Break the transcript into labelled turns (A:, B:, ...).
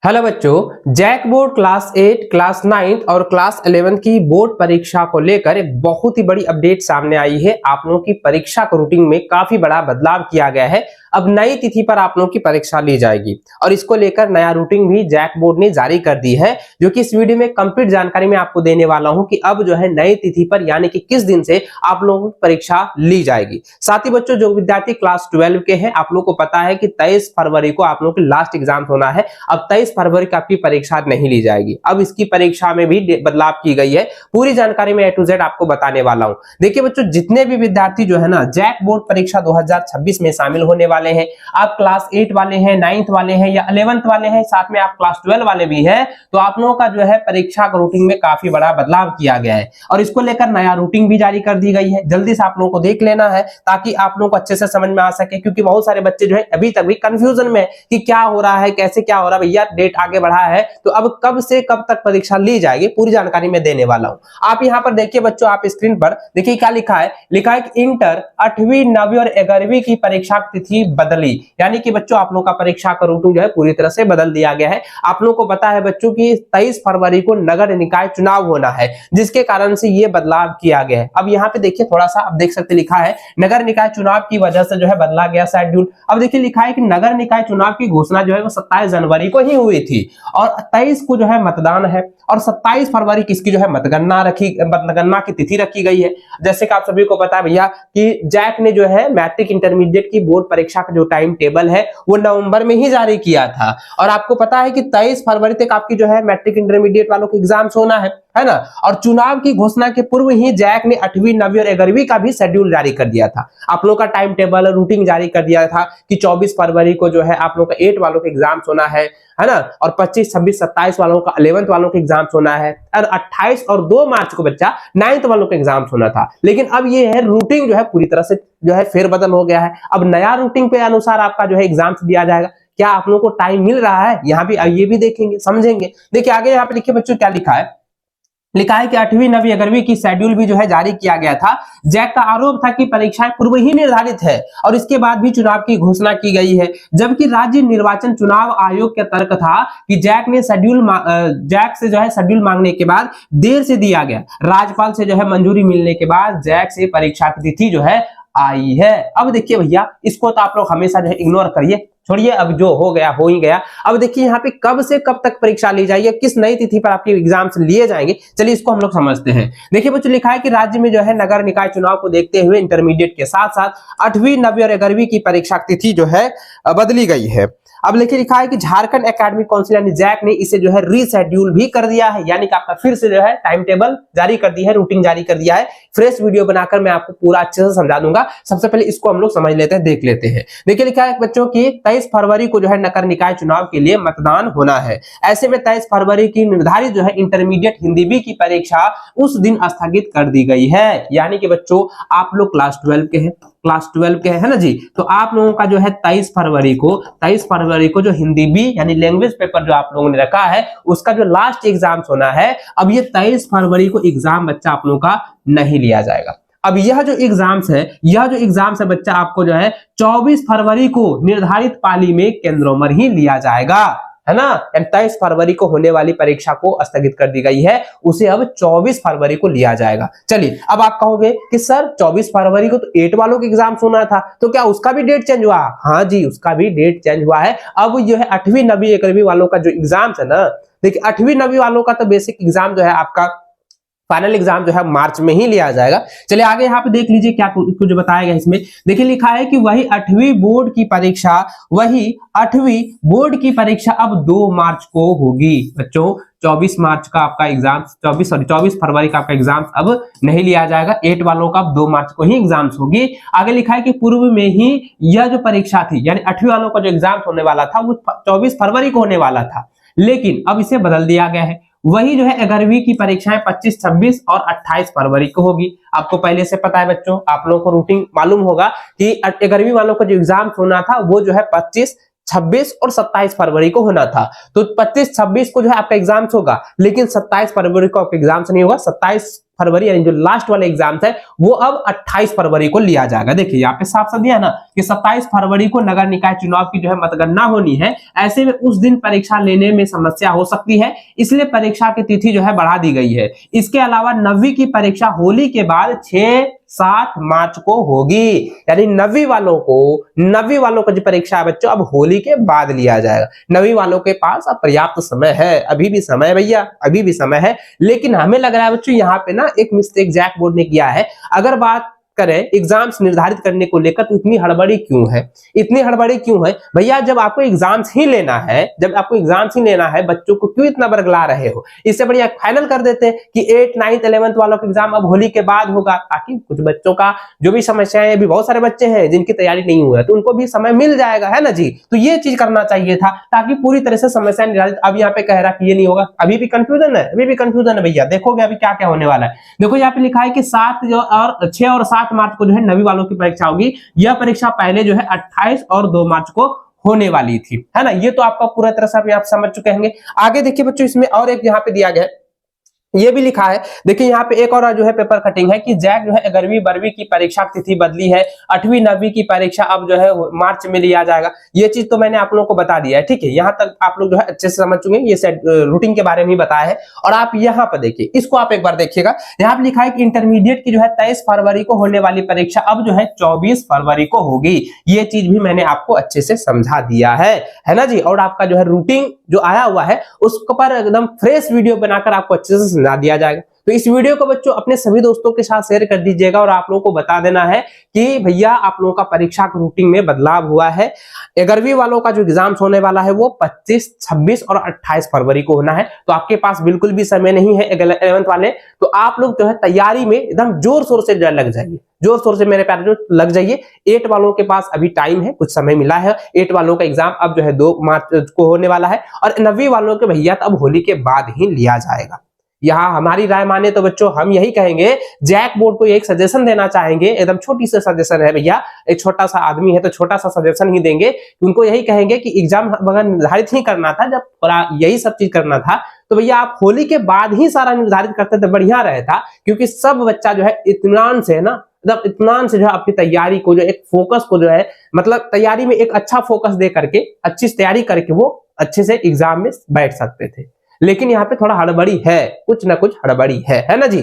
A: Hello बच्चों, JAC board class 8, class 9 और class 11 की बोर्ड परीक्षा को लेकर एक बहुत ही बड़ी अपडेट सामने आई है। आप लोगों की परीक्षा को रूटीन में काफी बड़ा बदलाव किया गया है। अब नई तिथि पर आप लोगों की परीक्षा ली जाएगी और इसको लेकर नया रूटीन भी जैक बोर्ड ने जारी कर दी है, जो कि इस वीडियो में कंप्लीट जानकारी मैं आपको देने वाला हूं कि अब जो है नई तिथि पर यानी कि किस दिन से आप लोगों की परीक्षा ली जाएगी। साथ ही बच्चों, जो विद्यार्थी क्लास 12 के हैं, आप लोगों को पता है कि 23 फरवरी को आप लोगों की लास्ट एग्जाम होना है। अब 23 फरवरी की आपकी परीक्षा नहीं ली जाएगी। अब इसकी परीक्षा में भी बदलाव की गई है। पूरी जानकारी में A to Z आपको बताने वाला हूं। देखिए बच्चों, जितने भी विद्यार्थी जो है ना जैक बोर्ड परीक्षा 2026 में शामिल होने वाले हैं, आप क्लास 8 वाले हैं, 9th वाले हैं या 11th वाले हैं, साथ में आप क्लास 12 वाले भी हैं, तो आप लोगों का जो है परीक्षा का रूटीन में काफी बड़ा बदलाव किया गया है और इसको लेकर नया रूटीन भी जारी कर दी गई है। जल्दी से आप लोगों को देख लेना है ताकि आप लोगों को अच्छे से समझ में आ सके, क्योंकि बहुत सारे बच्चे जो है अभी तक भी कंफ्यूजन में कि क्या हो रहा है, कैसे क्या हो रहा है। भैया डेट आगे बढ़ा है तो अब कब से कब तक परीक्षा ली जाएगी, पूरी जानकारी मैं देने वाला हूं। आप यहां पर देखिए बच्चों, आप स्क्रीन पर देखिए क्या लिखा है। लिखा है कि इंटर 8वीं 9वीं और 11वीं की परीक्षा की तिथि बदली, यानी कि बच्चों आप लोगों का परीक्षा का रूटीन जो है पूरी तरह से बदल दिया गया है। आप लोगों को पता है बच्चों की 23 फरवरी को नगर निकाय चुनाव होना है, जिसके कारण से ये बदलाव किया गया है। अब यहाँ पे देखिए थोड़ा सा, आप देख सकते लिखा है नगर निकाय चुनाव की वजह से जो है बदला गया शेड्यूल। अब देखिए लिखा है कि नगर निकाय चुनाव की घोषणा जो है वो 27 जनवरी को ही हुई थी और 23 को जो है मतदान है और 27 फरवरी किसकी जो है मतगणना की तिथि रखी गई है। जैसे कि आप सभी को पता है भैया कि जैक ने जो है मैट्रिक इंटरमीडिएट की बोर्ड परीक्षा का जो टाइम टेबल है वो नवंबर में ही जारी किया था और आपको पता है कि 23 फरवरी तक आपकी जो है मैट्रिक इंटरमीडिएट वालों के एग्जाम्स होना है ना। और चुनाव की घोषणा के पूर्व ही जैक ने 8वीं 9वीं और 11वीं का भी शेड्यूल जारी कर दिया था। आप लोगों का टाइम टेबल रूटीन जारी कर दिया था कि 24 फरवरी को जो है आप लोगों का 8 वालों के एग्जाम्स होना है ना, और 25, 26, 27 वालों का 11th वालों के एग्जाम्स होना है और 28 और 2 मार्च को बच्चा 9th वालों के एग्जाम्स होना था। लेकिन अब ये है रूटीन जो है पूरी तरह से जो है फेरबदल हो गया है। अब नया रूटीन के अनुसार आपका जो है एग्जाम्स दिया जाएगा। क्या आप लोगों को टाइम मिल रहा है, यहाँ भी ये भी देखेंगे, समझेंगे। देखिए आगे यहाँ पे देखिए बच्चों क्या लिखा है। लिखा है कि 8वीं 9वीं 11वीं की शेड्यूल भी जो है जारी किया गया था। जैक का आरोप था कि परीक्षाएं पूर्व ही निर्धारित है और इसके बाद भी चुनाव की घोषणा की गई है, जबकि राज्य निर्वाचन चुनाव आयोग का तर्क था कि जैक से जो है शेड्यूल मांगने के बाद देर से दिया गया। राज्यपाल से जो है मंजूरी मिलने के बाद जैक से परीक्षा की तिथि जो है आई है। अब देखिए भैया, इसको तो आप लोग हमेशा जो है इग्नोर करिए, छोड़िए, अब जो हो गया हो ही गया। अब देखिए यहाँ पे कब से कब तक परीक्षा ली जाएगी, किस नई तिथि पर आपके एग्जाम्स लिए जाएंगे, चलिए इसको हम लोग समझते हैं। देखिए बच्चों, लिखा है कि राज्य में जो है नगर निकाय चुनाव को देखते हुए इंटरमीडिएट के साथ साथ 8वीं 9वीं और 11वीं की परीक्षा तिथि जो है बदली गई है। अब लेके लिखा है कि झारखंड एकेडमिक काउंसिल यानी जैक ने इसे जो है रीशेड्यूल भी कर दिया है, यानी कि आपका फिर से जो है टाइम टेबल जारी कर दी है, रूटीन जारी कर दिया है। फ्रेश वीडियो बनाकर मैं आपको पूरा अच्छे से समझा दूंगा। सबसे पहले इसको हम लोग समझ लेते हैं, देख लेते हैं। देखिए लिखा है बच्चों की 23 फरवरी को जो है नगर निकाय चुनाव के लिए मतदान होना है। ऐसे में 23 फरवरी की निर्धारित जो है इंटरमीडिएट हिंदी बी की परीक्षा उस दिन स्थगित कर दी गई है। यानी कि बच्चों आप लोग क्लास 12 के हैं, है ना जी, तो आप लोगों का जो है 23 फरवरी को जो हिंदी बी यानी लैंग्वेज पेपर जो आप लोगों ने रखा है उसका जो लास्ट एग्जाम होना है, अब ये 23 फरवरी को एग्जाम बच्चा आप लोगों का नहीं लिया जाएगा। अब यह जो एग्जाम्स है बच्चा आपको जो है 24 फरवरी को निर्धारित पाली में केंद्रों में ही लिया जाएगा, है ना। 23 फरवरी को होने वाली परीक्षा को स्थगित कर दी गई है, उसे अब 24 फरवरी को लिया जाएगा। चलिए, अब आप कहोगे कि सर 24 फरवरी को तो 8 वालों के एग्जाम होना था, तो क्या उसका भी डेट चेंज हुआ? हाँ जी, उसका भी डेट चेंज हुआ है। अब जो है 8वीं 9वीं 11वीं वालों का जो एग्जाम है ना, देखिए 8वीं 9वीं वालों का तो बेसिक एग्जाम जो है आपका फाइनल एग्जाम जो है मार्च में ही लिया जाएगा। चलिए आगे यहाँ पे देख लीजिए क्या कुछ बताया गया इसमें। देखिए लिखा है कि वही 8वीं बोर्ड की परीक्षा अब 2 मार्च को होगी। बच्चों 24 मार्च का आपका एग्जाम 24 फरवरी का आपका एग्जाम अब नहीं लिया जाएगा। 8 वालों का अब 2 मार्च को ही एग्जाम्स होगी। आगे लिखा है कि पूर्व में ही यह जो परीक्षा थी यानी 8वीं वालों का जो एग्जाम होने वाला था वो 24 फरवरी को होने वाला था, लेकिन अब इसे बदल दिया गया है। वही जो है 11वीं की परीक्षाएं 25, 26 और 28 फरवरी को होगी। आपको पहले से पता है बच्चों, आप लोगों को रूटीन मालूम होगा कि 11वीं वालों का जो एग्जाम होना था वो जो है 25, 26 और 27 फरवरी को होना था। तो 25, 26 को जो है आपका एग्जाम्स होगा, लेकिन 27 फरवरी को आपका एग्जाम्स नहीं होगा। 27 फरवरी यानी जो लास्ट वाले एग्जाम्स है वो अब 28 फरवरी को लिया जाएगा। देखिए यहाँ पे साफ साफ दिया ना कि 27 फरवरी को नगर निकाय चुनाव की जो है मतगणना होनी है। ऐसे में उस दिन परीक्षा लेने में समस्या हो सकती है, इसलिए परीक्षा की तिथि जो है बढ़ा दी गई है। इसके अलावा 9वीं की परीक्षा होली के बाद 6-7 मार्च को होगी, यानी 9वीं वालों को जो परीक्षा है बच्चों अब होली के बाद लिया जाएगा। 9वीं वालों के पास अब पर्याप्त समय है, अभी भी समय है भैया, अभी भी समय है। लेकिन हमें लग रहा है बच्चों यहाँ पे ना एक मिस्टेक जैक बोर्ड ने किया है। अगर बात करें एग्जाम्स निर्धारित करने को लेकर तो इतनी हड़बड़ी क्यों है, इतनी हड़बड़ी क्यों है भैया? जब आपको एग्जाम्स ही लेना है, बच्चों को क्यों इतना बरगला रहे हो? इससे बढ़िया फाइनल कर देते हैं कि 8, 9th, 11th वालों का एग्जाम अब होली के बाद होगा, ताकि कुछ बच्चों का जो भी समस्याएं, अभी बहुत सारे बच्चे हैं जिनकी तैयारी नहीं हुआ है तो उनको भी समय मिल जाएगा, है ना जी। तो ये चीज करना चाहिए था ताकि पूरी तरह से समस्या निर्धारित। अब यहाँ पे कह रहा कि ये नहीं होगा, अभी भी कंफ्यूजन है, भैया देखोगे अभी क्या क्या होने वाला है। देखो यहाँ पे लिखा है कि 6 और 7 मार्च को जो है 9वीं वालों की परीक्षा होगी। यह परीक्षा पहले जो है 28 और 2 मार्च को होने वाली थी, है ना। ये तो आपका पूरा तरह से आप समझ चुके होंगे। आगे देखिए बच्चों, इसमें और एक यहाँ पे दिया गया है, ये भी लिखा है। देखिए यहाँ पे एक और जो है पेपर कटिंग है कि जैक जो है 11वीं 12वीं की परीक्षा की तिथि बदली है, 8वीं 9वीं की परीक्षा अब जो है मार्च में लिया जाएगा। ये चीज तो मैंने आप लोगों को बता दिया है, ठीक है। यहाँ तक आप लोग जो है अच्छे से समझ चुके हैं, ये रूटीन के बारे में ही बताया है। और आप यहाँ पर देखिए, इसको आप एक बार देखिएगा, यहाँ पे लिखा है कि इंटरमीडिएट की जो है 23 फरवरी को होने वाली परीक्षा अब जो है 24 फरवरी को होगी। ये चीज भी मैंने आपको अच्छे से समझा दिया है ना जी। और आपका जो है रूटीन जो आया हुआ है उसके पर एकदम फ्रेश वीडियो बनाकर आपको अच्छे से समझा दिया जाएगा। तो इस वीडियो को बच्चों अपने सभी दोस्तों के साथ शेयर कर दीजिएगा और आप लोगों को बता देना है कि भैया आप लोगों का परीक्षा के रूटीन में बदलाव हुआ है। 11वीं वालों का जो एग्जाम्स होने वाला है वो 25, 26 और 28 फरवरी को होना है। तो आपके पास बिल्कुल भी समय नहीं है 11th वाले, तो आप लोग जो है तैयारी में एकदम जोर शोर से लग जाइए, जोर शोर से मेरे प्यारे जो लग जाइए। 8 वालों के पास अभी टाइम है, कुछ समय मिला है। 8 वालों का एग्जाम अब जो है 2 मार्च को होने वाला है और 9वीं वालों के भैया तो अब होली के बाद ही लिया जाएगा। यहाँ हमारी राय माने तो बच्चों हम यही कहेंगे, जैक बोर्ड को एक सजेशन देना चाहेंगे, एकदम छोटी सी सजेशन है भैया, एक छोटा सा आदमी है तो छोटा सा सजेशन ही देंगे। उनको यही कहेंगे कि एग्जाम अगर निर्धारित ही करना था, जब यही सब चीज करना था तो भैया आप होली के बाद ही सारा निर्धारित करते तो बढ़िया रहता, क्योंकि सब बच्चा जो है इत्मीनान से है ना, मतलब इत्मीनान से जो है अपनी तैयारी को जो एक फोकस को जो है, मतलब तैयारी में एक अच्छा फोकस दे करके अच्छी तैयारी करके वो अच्छे से एग्जाम में बैठ सकते थे। लेकिन यहाँ पे थोड़ा हड़बड़ी है, कुछ ना कुछ हड़बड़ी है ना जी।